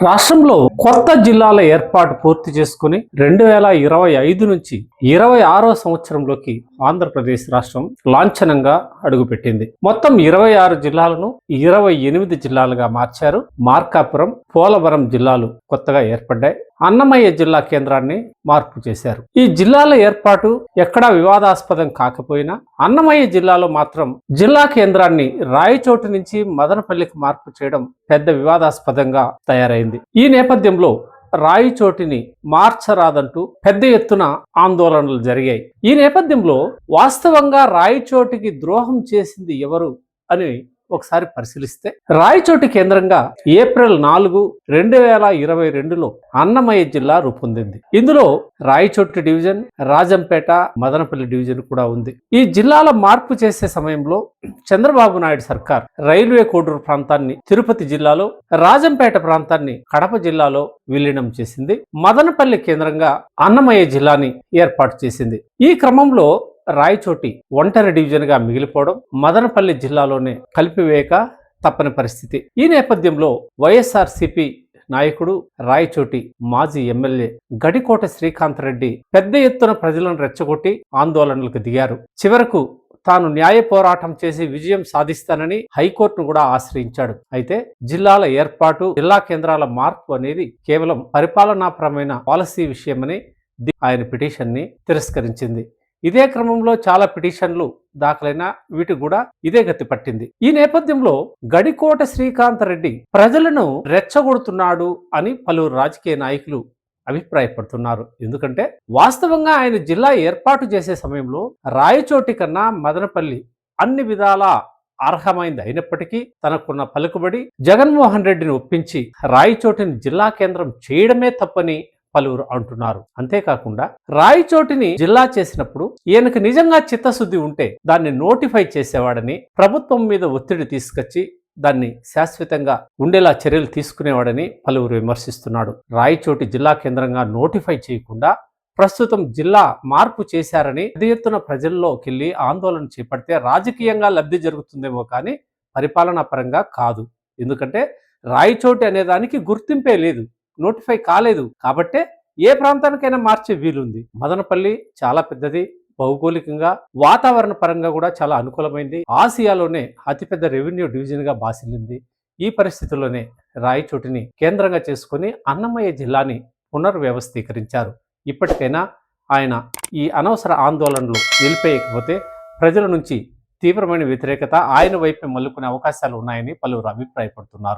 రాష్ట్రంలో కొత్త జిల్లాల ఏర్పాటు పూర్తి చేసుకుని 2025 నుంచి 26వ సంవత్సరంలోకి ఆంధ్రప్రదేశ్ రాష్ట్రం లాంఛనంగా అడుగుపెట్టింది. మొత్తం 26 జిల్లాలను 28 జిల్లాలుగా మార్చారు. మార్కాపురం, పోలవరం జిల్లాలు కొత్తగా ఏర్పడ్డాయి. అన్నమయ్య జిల్లా కేంద్రాన్ని మార్పు చేశారు. ఈ జిల్లాల ఏర్పాటు ఎక్కడా వివాదాస్పదం కాకపోయినా అన్నమయ్య జిల్లాలో మాత్రం జిల్లా కేంద్రాన్ని రాయచోటు నుంచి మదనపల్లికి మార్పు చేయడం పెద్ద వివాదాస్పదంగా తయారైంది. ఈ నేపథ్యంలో రాయచోటిని మార్చరాదంటూ పెద్ద ఎత్తున ఆందోళనలు జరిగాయి. ఈ నేపథ్యంలో వాస్తవంగా రాయచోటికి ద్రోహం చేసింది ఎవరు అని ఒకసారి పరిశీలిస్తే రాయచోటి కేంద్రంగా ఏప్రిల్ 4, 2022లో అన్నమయ్య జిల్లా రూపొందింది. ఇందులో రాయచోటి డివిజన్, రాజంపేట, మదనపల్లి డివిజన్ కూడా ఉంది. ఈ జిల్లాల మార్పు చేసే సమయంలో చంద్రబాబు నాయుడు సర్కార్ రైల్వే కోడూరు ప్రాంతాన్ని తిరుపతి జిల్లాలో, రాజంపేట ప్రాంతాన్ని కడప జిల్లాలో విలీనం చేసింది. మదనపల్లి కేంద్రంగా అన్నమయ్య జిల్లాని ఏర్పాటు చేసింది. ఈ క్రమంలో రాయచోటి ఒంటరి డివిజన్ గా మిగిలిపోవడం, మదనపల్లి జిల్లాలోనే కలిపివేయక తప్పని పరిస్థితి. ఈ నేపథ్యంలో వైఎస్ఆర్సీపీ నాయకుడు, రాయచోటి మాజీ ఎమ్మెల్యే గడికోట శ్రీకాంత్ రెడ్డి పెద్ద ఎత్తున ప్రజలను రెచ్చగొట్టి ఆందోళనలకు దిగారు. చివరకు తాను న్యాయ పోరాటం చేసి విజయం సాధిస్తానని హైకోర్టును కూడా ఆశ్రయించాడు. అయితే జిల్లాల ఏర్పాటు, జిల్లా కేంద్రాల మార్పు అనేది కేవలం పరిపాలనాపరమైన పాలసీ విషయమని ఆయన పిటిషన్ని తిరస్కరించింది. ఇదే క్రమంలో చాలా పిటిషన్లు దాఖలైన వీటి కూడా ఇదే గతి పట్టింది. ఈ నేపథ్యంలో గడికోట శ్రీకాంత్ రెడ్డి ప్రజలను రెచ్చగొడుతున్నాడు అని పలువురు రాజకీయ నాయకులు అభిప్రాయపడుతున్నారు. ఎందుకంటే వాస్తవంగా ఆయన జిల్లా ఏర్పాటు చేసే సమయంలో రాయచోటి కన్నా మదనపల్లి అన్ని విధాల అర్హమైంది అయినప్పటికీ తనకున్న పలుకుబడి జగన్మోహన్ రెడ్డిని ఒప్పించి రాయచోటిని జిల్లా కేంద్రం చేయడమే తప్పని పలువురు అంటున్నారు. అంతేకాకుండా రాయచోటిని జిల్లా చేసినప్పుడు ఈయనకు నిజంగా చిత్తశుద్ధి ఉంటే దాన్ని నోటిఫై చేసేవాడని, ప్రభుత్వం మీద ఒత్తిడి తీసుకొచ్చి దాన్ని శాశ్వతంగా ఉండేలా చర్యలు తీసుకునేవాడని పలువురు విమర్శిస్తున్నాడు. రాయచోటి జిల్లా కేంద్రంగా నోటిఫై చేయకుండా ప్రస్తుతం జిల్లా మార్పు చేశారని పెద్ద ఎత్తున ప్రజల్లోకి వెళ్ళి ఆందోళన చేపడితే రాజకీయంగా లబ్ధి జరుగుతుందేమో కానీ పరిపాలనా పరంగా కాదు. ఎందుకంటే రాయచోటి అనే దానికి గుర్తింపే లేదు, నోటిఫై కాలేదు. కాబట్టే ఏ ప్రాంతానికైనా మార్చే వీలుంది. మదనపల్లి చాలా పెద్దది, భౌగోళికంగా వాతావరణ పరంగా కూడా చాలా అనుకూలమైంది. ఆసియాలోనే అతిపెద్ద రెవెన్యూ డివిజన్ గా బాసిల్లింది. ఈ పరిస్థితుల్లోనే రాయచోటిని కేంద్రంగా చేసుకుని అన్నమయ్య జిల్లాని పునర్వ్యవస్థీకరించారు. ఇప్పటికైనా ఆయన ఈ అనవసర ఆందోళనలు నిలిపేయకపోతే ప్రజల నుంచి తీవ్రమైన వ్యతిరేకత ఆయన వైపే మల్లుకునే అవకాశాలు ఉన్నాయని పలువురు అభిప్రాయపడుతున్నారు.